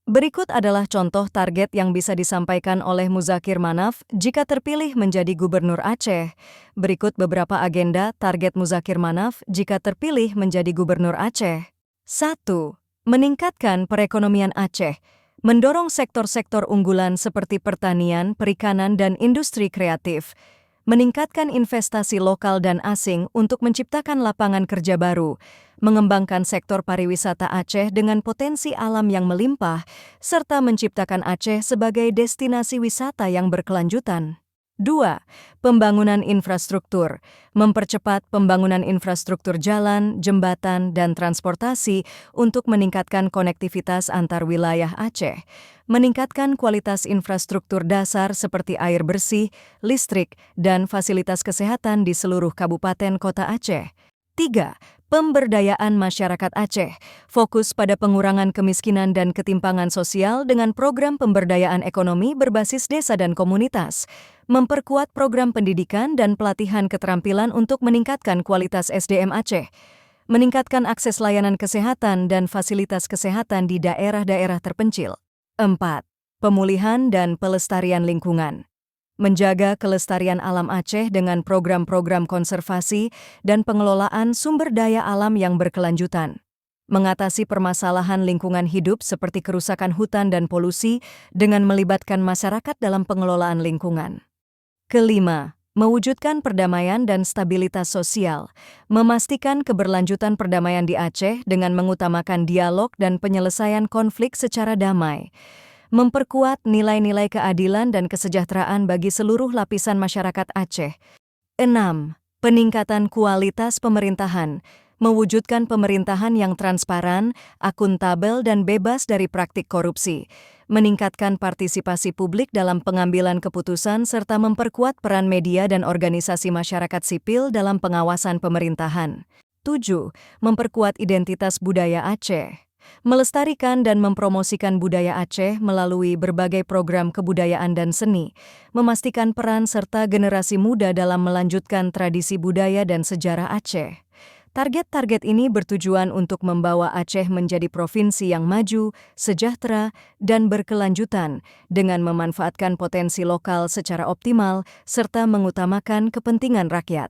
Berikut adalah contoh target yang bisa disampaikan oleh Muzakir Manaf jika terpilih menjadi Gubernur Aceh. Berikut beberapa agenda target Muzakir Manaf jika terpilih menjadi Gubernur Aceh. 1. Meningkatkan perekonomian Aceh. Mendorong sektor-sektor unggulan seperti pertanian, perikanan, dan industri kreatif. Meningkatkan investasi lokal dan asing untuk menciptakan lapangan kerja baru, mengembangkan sektor pariwisata Aceh dengan potensi alam yang melimpah, serta menciptakan Aceh sebagai destinasi wisata yang berkelanjutan. 2. Pembangunan infrastruktur. Mempercepat pembangunan infrastruktur jalan, jembatan, dan transportasi untuk meningkatkan konektivitas antar wilayah Aceh. Meningkatkan kualitas infrastruktur dasar seperti air bersih, listrik, dan fasilitas kesehatan di seluruh kabupaten kota Aceh. 3. Pemberdayaan masyarakat Aceh. Fokus pada pengurangan kemiskinan dan ketimpangan sosial dengan program pemberdayaan ekonomi berbasis desa dan komunitas. Memperkuat program pendidikan dan pelatihan keterampilan untuk meningkatkan kualitas SDM Aceh. Meningkatkan akses layanan kesehatan dan fasilitas kesehatan di daerah-daerah terpencil. 4. Pemulihan dan pelestarian lingkungan. Menjaga kelestarian alam Aceh dengan program-program konservasi dan pengelolaan sumber daya alam yang berkelanjutan. Mengatasi permasalahan lingkungan hidup seperti kerusakan hutan dan polusi dengan melibatkan masyarakat dalam pengelolaan lingkungan. Kelima, mewujudkan perdamaian dan stabilitas sosial. Memastikan keberlanjutan perdamaian di Aceh dengan mengutamakan dialog dan penyelesaian konflik secara damai. Memperkuat nilai-nilai keadilan dan kesejahteraan bagi seluruh lapisan masyarakat Aceh. 6. Peningkatan kualitas pemerintahan. Mewujudkan pemerintahan yang transparan, akuntabel, dan bebas dari praktik korupsi. Meningkatkan partisipasi publik dalam pengambilan keputusan serta memperkuat peran media dan organisasi masyarakat sipil dalam pengawasan pemerintahan. 7. Memperkuat identitas budaya Aceh. Melestarikan dan mempromosikan budaya Aceh melalui berbagai program kebudayaan dan seni, memastikan peran serta generasi muda dalam melanjutkan tradisi budaya dan sejarah Aceh. Target-target ini bertujuan untuk membawa Aceh menjadi provinsi yang maju, sejahtera, dan berkelanjutan dengan memanfaatkan potensi lokal secara optimal serta mengutamakan kepentingan rakyat.